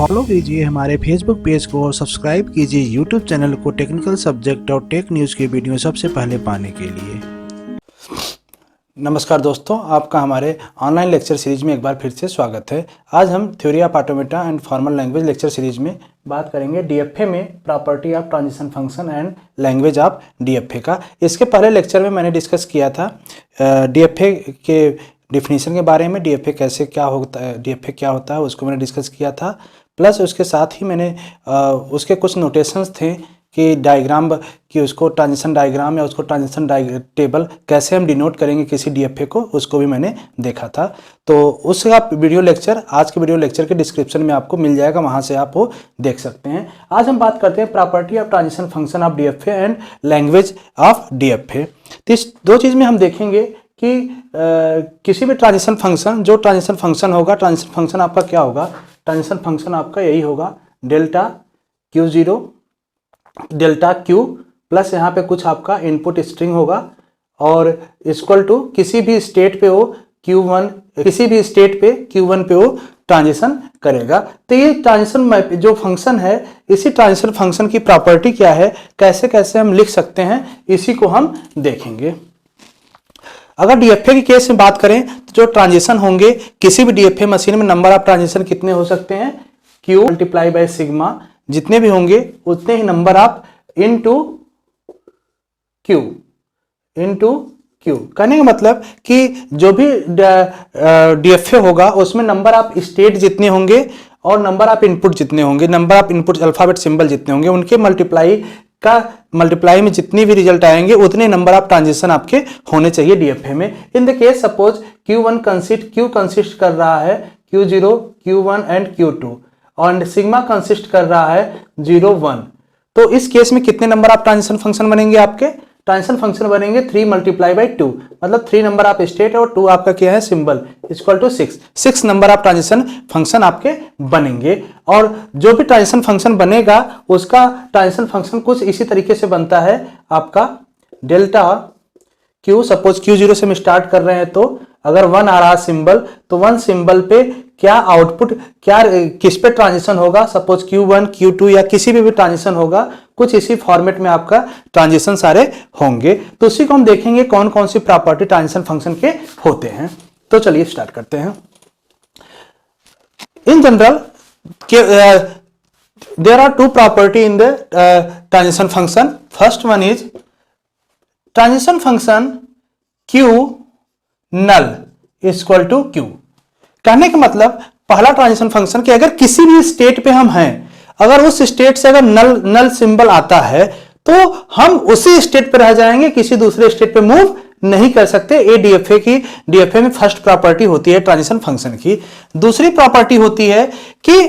Follow कीजिए हमारे Facebook page को और सब्सक्राइब कीजिए यूट्यूब चैनल को टेक्निकल सब्जेक्ट और टेक न्यूज़ की वीडियो सबसे पहले पाने के लिए। नमस्कार दोस्तों, आपका हमारे ऑनलाइन लेक्चर सीरीज में एक बार फिर से स्वागत है। आज हम theory of automata and formal language lecture series में बात करेंगे डीएफए में property of transition function and language of DFA का। इसके पहले लेक्चर में मैंने डिस्कस किया था डीएफए के डिफिनीशन के बारे में, डीएफए कैसे क्या होता है, डीएफए क्या होता है उसको मैंने डिस्कस किया था। प्लस उसके साथ ही मैंने उसके कुछ नोटेशंस थे कि डायग्राम कि उसको ट्रांजिशन डायग्राम या उसको ट्रांजिशन टेबल कैसे हम डिनोट करेंगे किसी डीएफए को, उसको भी मैंने देखा था। तो उसका वीडियो लेक्चर आज के वीडियो लेक्चर के डिस्क्रिप्शन में आपको मिल जाएगा, वहां से आप वो देख सकते हैं। आज हम बात करते हैं property of transition function of DFA and language of DFA. तो इस दो चीज़ में हम देखेंगे कि किसी भी ट्रांजिशन फंक्शन, जो ट्रांजिशन फंक्शन होगा, ट्रांजिशन फंक्शन आपका क्या होगा, ट्रांजिशन फंक्शन आपका यही होगा delta Q0 delta Q plus यहाँ पे कुछ आपका इनपुट स्ट्रिंग होगा और इक्वल टू किसी भी स्टेट पे वो Q1, किसी भी स्टेट पे Q1 पे वो ट्रांजिशन करेगा। तो ये ट्रांजिशन जो फंक्शन है, इसी ट्रांजिशन फंक्शन की प्रॉपर्टी क्या है, कैसे कैसे हम लिख सकते हैं, इसी को हम देखेंगे। अगर डीएफए की केस में बात करें तो जो ट्रांजिशन होंगे किसी भी डीएफए मशीन में, नंबर ऑफ ट्रांजिशन कितने हो सकते हैं, Q मल्टीप्लाई बाय सिग्मा, जितने भी होंगे उतने ही नंबर ऑफ इनटू Q कहने का मतलब कि जो भी डीएफए होगा उसमें नंबर ऑफ स्टेट जितने होंगे और नंबर ऑफ इनपुट जितने होंगे, number of input alphabet symbol जितने होंगे, उनके मल्टीप्लाई में जितनी भी रिजल्ट आएंगे उतने नंबर ऑफ ट्रांजिशन आपके होने चाहिए डीएफए में। In the case suppose Q consist कर रहा है Q0, Q1 एंड Q2 और सिग्मा कंसिस्ट कर रहा है 0, 1। तो इस केस में कितने नंबर ऑफ ट्रांजिशन फंक्शन बनेंगे आपके, ट्रांजिशन फंक्शन बनेंगे 3 मल्टीप्लाई बाई 2, मतलब 3 नंबर ऑफ स्टेट और 2 आपका क्या है symbol, equal to 6 number of transition function आपके बनेंगे। और जो भी ट्रांजिशन फंक्शन बनेगा उसका ट्रांजिशन फंक्शन कुछ इसी तरीके से बनता है आपका डेल्टा Q, सपोज Q0 से हम स्टार्ट कर रहे हैं तो अगर 1 आ रहा सिंबल तो 1 सिंबल पे क्या आउटपुट, क्या किस पे ट्रांजिशन होगा, सपोज Q1, Q2 या किसी भी ट्रांजिशन होगा, कुछ इसी फॉर्मेट में आपका ट्रांजिशन सारे होंगे। तो उसी को हम देखेंगे कौन कौन सी प्रॉपर्टी ट्रांजिशन फंक्शन के होते हैं। तो चलिए स्टार्ट करते हैं। In general there are 2 property in the transition function. First one is transition function Q null equal to Q। कहने का मतलब पहला ट्रांजिशन फंक्शन कि अगर किसी भी स्टेट पे हम हैं, अगर उस स्टेट से अगर नल सिंबल आता है तो हम उसी स्टेट पे रह जाएंगे, किसी दूसरे स्टेट पे मूव नहीं कर सकते। ये डीएफए में फर्स्ट प्रॉपर्टी होती है ट्रांजिशन फंक्शन की। दूसरी प्रॉपर्टी होती है कि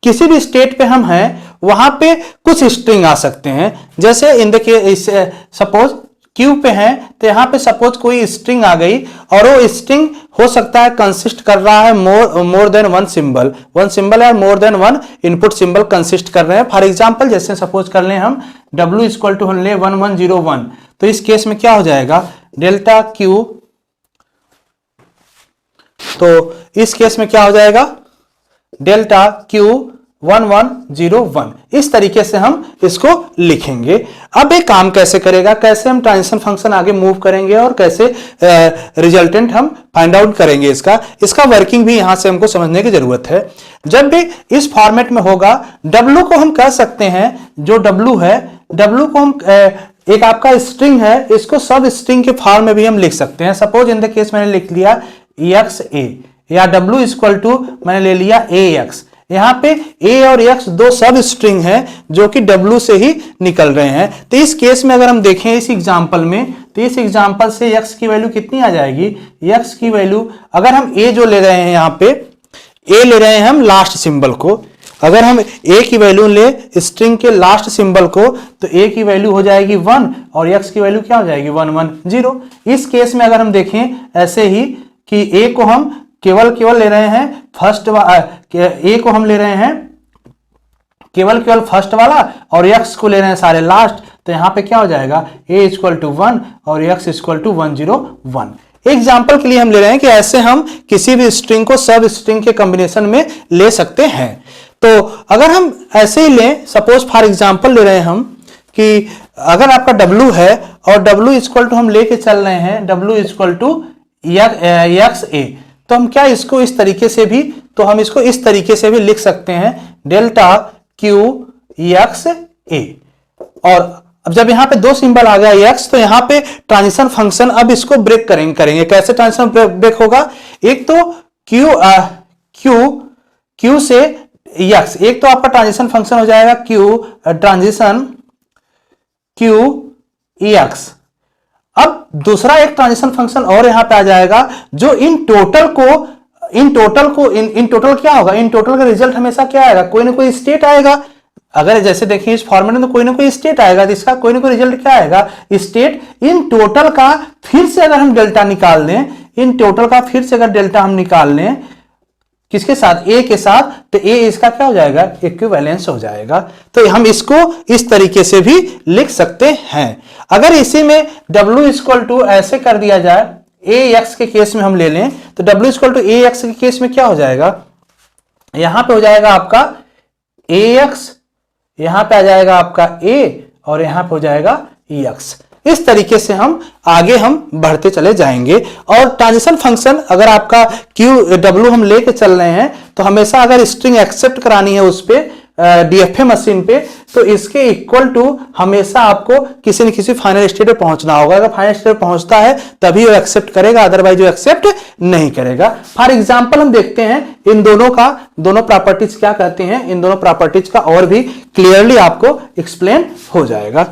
किसी भी स्टेट पे हम हैं वहां पे कुछ स्ट्रिंग आ सकते हैं। जैसे in the case suppose Q पे हैं तो यहाँ पे सपोज कोई स्ट्रिंग आ गई और वो स्ट्रिंग हो सकता है कंसिस्ट कर रहा है मोर देन वन सिंबल या more than one input symbol consist कर रहे हैं। फॉर एग्जांपल जैसे सपोज कर लें हम W इक्वल टू ले 1101, तो इस केस में क्या हो जाएगा डेल्टा Q, तो इस केस में क्या हो जाएगा डेल्टा Q 1101। इस तरीके से हम इसको लिखेंगे। अब एक काम कैसे करेगा, कैसे हम ट्रांजिशन फंक्शन आगे मूव करेंगे और कैसे रिजल्टेंट हम फाइंड आउट करेंगे, इसका वर्किंग भी यहां से हमको समझने की जरूरत है। जब भी इस फॉर्मेट में होगा W को हम कह सकते हैं, जो W है, W को हम एक आपका स्ट्रिंग है, इसको सब स्ट्रिंग के फॉर्म में भी हम लिख सकते हैं। सपोज इन द केस मैंने लिख लिया XA या W इक्वल टू मैंने ले लिया AX। यहाँ पे A और X दो सब स्ट्रिंग हैं जो कि W से ही निकल रहे हैं। तो इस केस में अगर हम देखें इस एग्जांपल में, तो इस एग्जांपल से X की वैल्यू कितनी आ जाएगी, X की वैल्यू अगर हम A जो ले रहे हैं, यहाँ पे A ले रहे हैं हम लास्ट सिंबल को, अगर हम A की वैल्यू ले स्ट्रिंग के लास्ट सिंबल को तो A की वैल्यू हो जाएगी 1 और X की वैल्यू क्या हो जाएगी 110। इस केस में अगर हम देखें ऐसे ही कि A को हम केवल ले रहे हैं A को हम ले रहे हैं केवल फर्स्ट वाला और X को ले रहे हैं सारे लास्ट, तो यहां पे क्या हो जाएगा A इक्वल टू 1 और X इक्वल टू 101। एग्जाम्पल के लिए हम ले रहे हैं कि ऐसे हम किसी भी स्ट्रिंग को सब स्ट्रिंग के कॉम्बिनेशन में ले सकते हैं। तो अगर हम ऐसे ही लें, सपोज फॉर एग्जांपल ले रहे हैं हम कि अगर आपका W है और W इक्वल टू हम लेके चल रहे हैं W इक्वल टू एक्स ए, तो हम क्या इसको इस तरीके से भी, तो हम इसको इस तरीके से भी लिख सकते हैं डेल्टा क्यू एक्स ए। और अब जब यहां पे दो सिंबल आ गया x, तो यहां पे ट्रांजिशन फंक्शन अब इसको ब्रेक करेंगे। कैसे ट्रांजिशन ब्रेक होगा? एक तो q से x, एक तो आपका ट्रांजिशन फंक्शन हो जाएगा ट्रांजिशन q x। अब दूसरा एक ट्रांजिशन फंक्शन और यहां पे आ जाएगा जो इन टोटल क्या होगा? इन टोटल का रिजल्ट हमेशा क्या आएगा? कोई ना कोई स्टेट आएगा। अगर जैसे देखिए इस फॉर्मेट में तो कोई ना कोई स्टेट आएगा, तो इसका कोई ना कोई रिजल्ट क्या आएगा? स्टेट। इन टोटल का फिर से अगर हम डेल्टा निकाल लें, इन टोटल का फिर से अगर डेल्टा हम निकाल लें किसके साथ? ए के साथ, तो ए इसका क्या हो जाएगा? इक्विवेलेंस हो जाएगा। तो हम इसको इस तरीके से भी लिख सकते हैं। अगर इसी में W इक्वल टू ऐसे कर दिया जाए, ए एक्स के केस में हम ले लें, तो W equal to a x के केस में क्या हो जाएगा? यहां पे हो जाएगा आपका ए एक्स, यहां पे आ जाएगा आपका a, और यहां पे हो जाएगा x। इस तरीके से हम आगे हम बढ़ते चले जाएंगे। और ट्रांजिशन फंक्शन अगर आपका w हम लेके चल रहे हैं, तो हमेशा अगर स्ट्रिंग एक्सेप्ट करानी है उस पे DFA मशीन पे, तो इसके इक्वल टू हमेशा आपको किसी न किसी फाइनल स्टेट पे पहुंचना होगा। अगर फाइनल स्टेट पे पहुंचता है तभी वो एक्सेप्ट करेगा, अदरवाइज वो एक्सेप्ट नहीं करेगा। फॉर एग्जांपल हम देखते हैं इन दोनों प्रॉपर्टीज क्या कहते हैं, इन दोनों प्रॉपर्टीज का और भी क्लियरली आपको एक्सप्लेन हो जाएगा।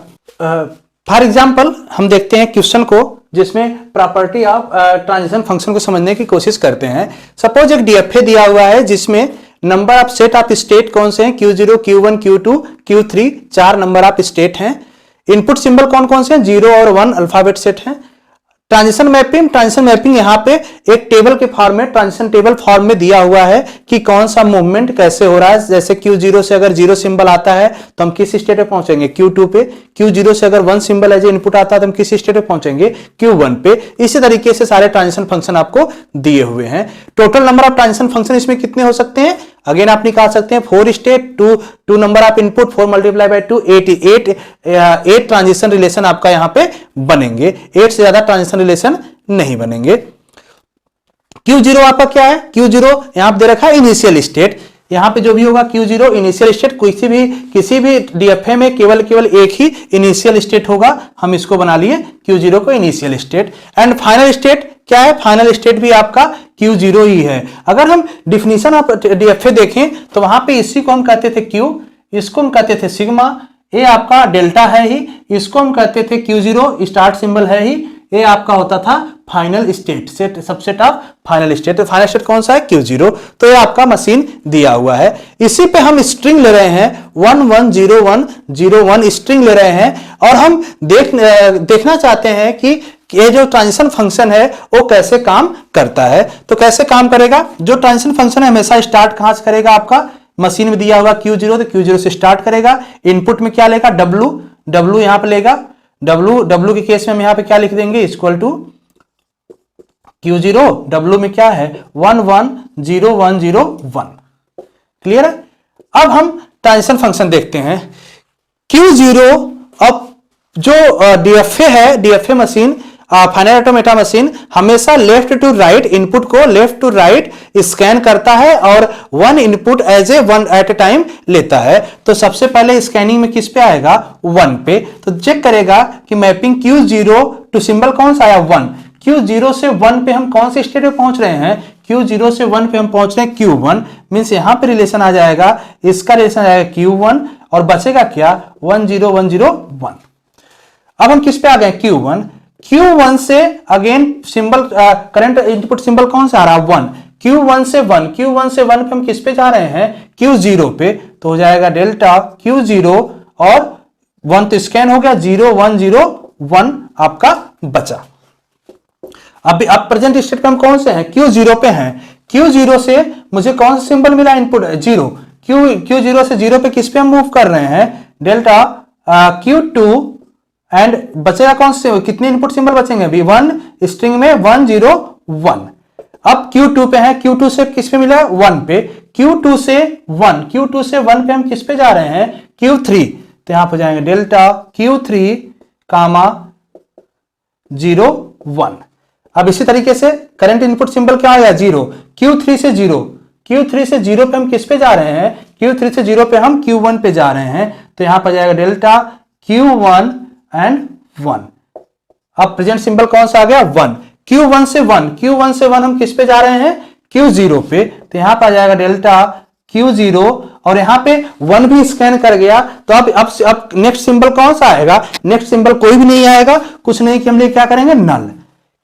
फॉर एग्जांपल हम देखते हैं क्वेश्चन को, जिसमें प्रॉपर्टी ऑफ ट्रांजिशन फंक्शन को समझने की कोशिश करते हैं। सपोज एक DFA दिया हुआ है जिसमें number of set of state कौन से हैं? Q0, Q1, Q2, Q3, 4 number of state हैं। इनपुट सिंबल कौन कौन से हैं? 0 और 1 अल्फाबेट सेट हैं। ट्रांजिशन मैपिंग यहाँ पे एक टेबल के फॉर्मेट, ट्रांजिशन टेबल फॉर्म में दिया हुआ है कि कौन सा मूवमेंट कैसे हो रहा है। जैसे Q0 से अगर 0 सिंबल आता है तो हम किस स्टेट पे पहुंचेंगे? Q2 पे। Q0 से अगर 1 सिंबल एज इनपुट आता है तो हम किस स्टेट पे पहुंचेंगे? Q1 पे। इसी तरीके से सारे ट्रांजिशन फंक्शन आपको दिए हुए हैं। Total number of transition function इसमें कितने हो सकते हैं? अगेन आप निकाल सकते हैं 4 state, 2 number of input, 4 multiply by 2, 8 transition relation आपका यहां पे बनेंगे। 8 से ज्यादा ट्रांजिशन रिलेशन नहीं बनेंगे। Q0 आपका क्या है? Q0 यहां पे दे रखा है इनिशियल स्टेट। यहां पे जो भी होगा Q0 इनिशियल स्टेट, किसी भी DFA में केवल एक ही इनिशियल स्टेट होगा। हम इसको बना लिए Q0 को initial state. And final state क्या है? फाइनल स्टेट भी आपका Q0 ही है। अगर हम डिफिनीशन ऑफ DFA देखें तो वहां पे इसी को हम कहते थे Q, इसको हम कहते थे सिग्मा, ये आपका डेल्टा है ही, इसको हम कहते थे Q0 स्टार्ट सिंबल है ही, ये आपका होता था final state, subset of final state. Final state कौन सा है? Q0। तो ये आपका मशीन दिया हुआ है। इसी पे हम स्ट्रिंग ले रहे हैं 110101 स्ट्रिंग ले रहे हैं, और हम देखना चाहते हैं कि ये जो ट्रांजिशन फंक्शन है वो कैसे काम करता है। तो कैसे काम करेगा? जो ट्रांजिशन फंक्शन है हमेशा स्टार्ट कहां से करेगा? आपका मशीन में दिया हुआ Q0, तो Q0 से स्टार्ट करेगा। इनपुट में क्या लेगा? W यहां पे लेगा। W के केस में हम यहां पे क्या लिख देंगे? इक्वल टू Q0, W में क्या है? 110101। क्लियर है? अब हम ट्रांजिशन फंक्शन देखते हैं। Q0 अब जो DFA है, DFA machine, final automata machine हमेशा लेफ्ट टू राइट इनपुट को लेफ्ट टू राइट स्कैन करता है और 1 input as a 1 at a time लेता है। तो सबसे पहले स्कैनिंग में किस पे आएगा? 1 पे। तो चेक करेगा कि मैपिंग Q0 टू सिंबल कौन सा आया? 1। Q0 से 1 पे हम कौन से स्टेट पे पहुंच रहे हैं? Q0 से 1 पे हम पहुंच रहे हैं Q1, मींस यहां पे रिलेशन आ जाएगा, इसका रिलेशन आ जाएगा Q1, और बचेगा क्या? 10101। अब हम किस पे आ गए? Q1 से again symbol, current input symbol कौन सा आ रहा है? 1। Q1 से 1 पे हम किस पे जा रहे हैं? Q0 पे। तो हो जाएगा डेल्टा Q0 और 1 तो स्कैन हो गया, 0101 आपका बचा। अब प्रेजेंट स्टेट पे हम कौन से हैं? Q0 पे हैं। Q0 से मुझे कौन सा सिंबल मिला? इनपुट 0। Q0 से 0 पे किस पे हम मूव कर रहे हैं? डेल्टा Q2, एंड बचेगा कौन से? कितने इनपुट सिंबल बचेंगे? अभी 1 स्ट्रिंग में 101। अब Q2 पे है, Q2 से किस पे मिला? 1 पे। Q2 से 1, Q2 से 1 पे हम किस पे जा रहे हैं, Q3, तो यहां पर जाएंगे डेल्टा Q3 कामा 0 1। अब इसी तरीके से करंट इनपुट सिंबल क्या आ गया, 0, Q3 से 0, Q3 से 0 पे हम किस पे जा रहे हैं, Q3 से 0 पे हम Q1 पे जा रहे हैं, तो यहां पर जाएगा डेल्टा Q1 एंड 1। अब प्रेजेंट सिंबल कौन सा आ गया, 1, Q1 से 1, Q1 से 1 हम किस पे जा रहे हैं, Q0 पे, तो यहां पर आ जाएगा डेल्टा Q0 और यहां पे 1 भी स्कैन कर गया, तो अब नेक्स्ट सिंबल कौन सा आएगा, नेक्स्ट सिंबल कोई भी नहीं आएगा, कुछ नहीं कि हम लिए क्या करेंगे, नल।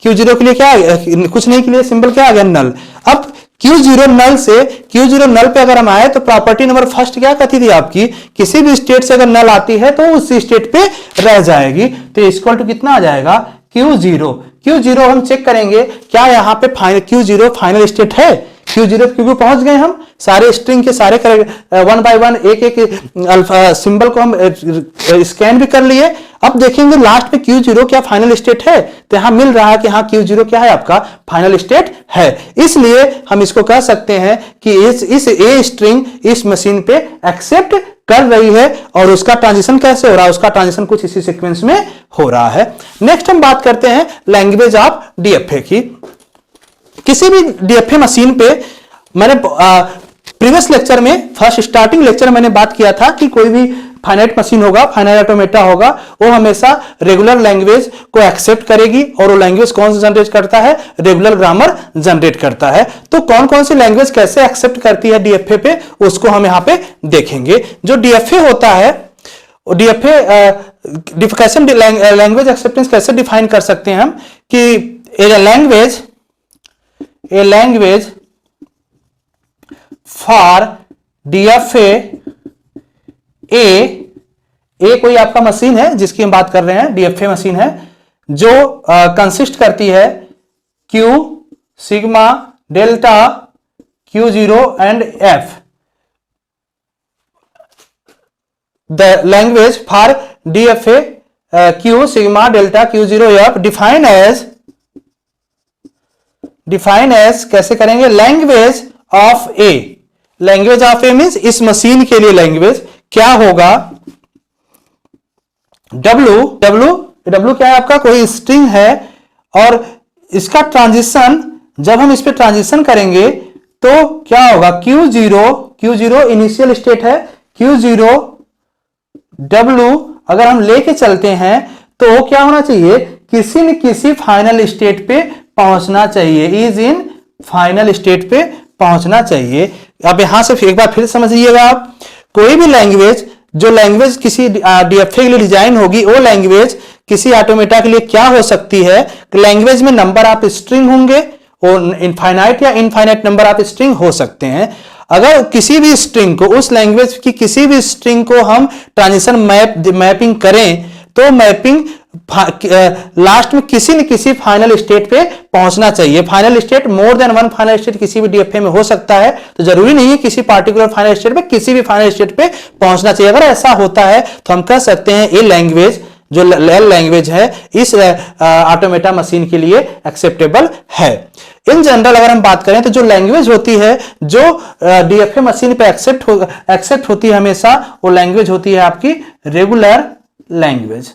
Q0 के लिए क्या, कुछ नहीं के लिए सिंबल क्या आ गया, नल। अब Q0 नल से Q0 नल पे अगर हम आए तो प्रॉपर्टी नंबर फर्स्ट क्या कहती थी आपकी, किसी भी स्टेट से अगर नल आती है तो उस स्टेट पे रह जाएगी, तो इक्वल टू कितना आ जाएगा, Q0। Q0 हम चेक करेंगे क्या यहाँ पे Q0 फाइनल स्टेट है, Q0 क्योंकि पहुंच गए हम सारे स्ट्रिंग के सारे 1 बाय 1 एक एक अल्फा सिंबल को हम स्कैन भी कर लिए। अब देखेंगे लास्ट में Q0 क्या फाइनल स्टेट है, तो यहां मिल रहा है कि हाँ Q0 क्या है आपका फाइनल स्टेट है, इसलिए हम इसको कह सकते हैं कि इस ए स्ट्रिंग इस मशीन पे एक्सेप्ट कर रही है और उसका ट्रांजिशन कैसे हो रहा है, उसका ट्रांजिशन कुछ इसी सीक्वेंस में हो रहा है। नेक्स्ट हम बात करते हैं लैंग्वेज ऑफ डीएफए की। किसी भी डीएफए मशीन पे मैंने प्रीवियस लेक्चर में फर्स्ट स्टार्टिंग लेक्चर मैंने बात किया था कि कोई भी फाइनाइट मशीन होगा, फाइनाइट ऑटोमेटा होगा, वो हमेशा रेगुलर लैंग्वेज को एक्सेप्ट करेगी और वो लैंग्वेज कौन सा जनरेट करता है, रेगुलर ग्रामर जनरेट करता है। तो कौन कौन सी लैंग्वेज कैसे एक्सेप्ट करती है डीएफए पे, उसको हम यहां पे देखेंगे। जो डीएफए होता है, डीएफए कैसे लैंग्वेज एक्सेप्टेंस कैसे डिफाइन कर सकते हैं हम कि ए लैंग्वेज फॉर डीएफए ए कोई आपका मशीन है जिसकी हम बात कर रहे हैं, डीएफए मशीन है जो कंसिस्ट करती है Q sigma delta Q0 and F। The language for DFA Q sigma delta Q0 F define as कैसे करेंगे, language of a. Language of a means इस मशीन के लिए लैंग्वेज क्या होगा, W क्या है आपका, कोई स्ट्रिंग है और इसका ट्रांजिशन जब हम इस पे ट्रांजिशन करेंगे तो क्या होगा, Q0 इनिशियल स्टेट है, Q0 W अगर हम लेके चलते हैं तो क्या होना चाहिए, किसी न किसी फाइनल स्टेट पे पहुंचना चाहिए, इज इन फाइनल स्टेट पे पहुंचना चाहिए। अब यहां से एक बार फिर समझिएगा आप, कोई भी लैंग्वेज जो लैंग्वेज किसी डीएफए के लिए डिजाइन होगी वो लैंग्वेज किसी ऑटोमेटा के लिए क्या हो सकती है, लैंग्वेज में नंबर ऑफ स्ट्रिंग होंगे और इनफाइनाइट या इनफाइनाइट नंबर ऑफ स्ट्रिंग हो सकते हैं। अगर किसी भी स्ट्रिंग को, उस लैंग्वेज की किसी भी स्ट्रिंग को हम ट्रांजिशन मैपिंग करें तो मैपिंग लास्ट में किसी न किसी फाइनल स्टेट पे पहुंचना चाहिए। Final state more than one final state किसी भी डीएफए में हो सकता है, तो जरूरी नहीं है किसी पार्टिकुलर फाइनल स्टेट पे, किसी भी फाइनल स्टेट पे पहुंचना चाहिए। अगर ऐसा होता है तो हम कह सकते हैं ये लैंग्वेज जो लैंग्वेज है इस ऑटोमेटा मशीन के लिए एक्सेप्टेबल है। इन जनरल अगर हम बात करें तो जो लैंग्वेज होती है जो डीएफए मशीन पे एक्सेप्ट होती है हमेशा, वो लैंग्वेज होती है आपकी रेगुलर लैंग्वेज।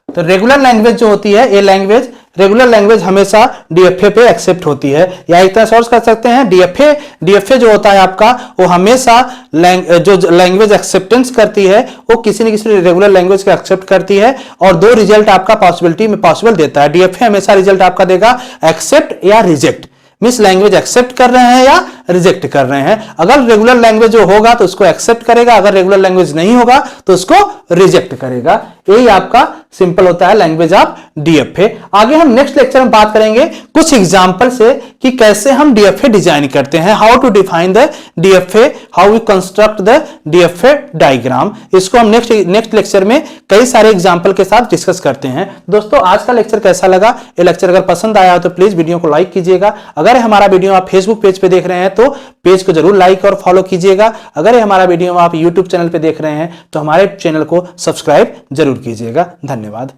तो रेगुलर लैंग्वेज जो होती है, ये लैंग्वेज रेगुलर लैंग्वेज हमेशा डीएफए पे एक्सेप्ट होती है। या एक तरह सोर्स कर सकते हैं, डीएफए जो होता है आपका वो हमेशा जो लैंग्वेज एक्सेप्टेंस करती है वो किसी न किसी रेगुलर लैंग्वेज को एक्सेप्ट करती है और दो रिजल्ट आपका पॉसिबिलिटी में पॉसिबल देता है। डीएफए हमेशा रिजल्ट आपका देगा एक्सेप्ट या रिजेक्ट, मींस लैंग्वेज एक्सेप्ट कर रहे हैं या रिजेक्ट कर रहे हैं। अगर रेगुलर लैंग्वेज जो होगा तो उसको एक्सेप्ट करेगा, अगर रेगुलर लैंग्वेज नहीं होगा तो उसको रिजेक्ट करेगा। यही आपका सिंपल होता है लैंग्वेज ऑफ डीएफए। आगे हम नेक्स्ट लेक्चर में बात करेंगे कुछ एग्जांपल से कि कैसे हम डीएफए डिजाइन करते हैं, how to define the DFA, how we construct the DFA diagram. इसको हम नेक्स्ट लेक्चर में कई सारे एग्जांपल के साथ डिस्कस करते हैं। दोस्तों आज का लेक्चर कैसा लगा, ये लेक्चर अगर पसंद आया हो तो प्लीज वीडियो को लाइक कीजिएगा। अगर हमारा वीडियो आप फेसबुक पेज पे देख रहे हैं तो पेज को जरूर लाइक और फॉलो कीजिएगा। अगर हमारा वीडियो आप यूट्यूब चैनल पे देख रहे हैं तो हमारे चैनल को सब्सक्राइब जरूर कीजिएगा। धन्यवाद।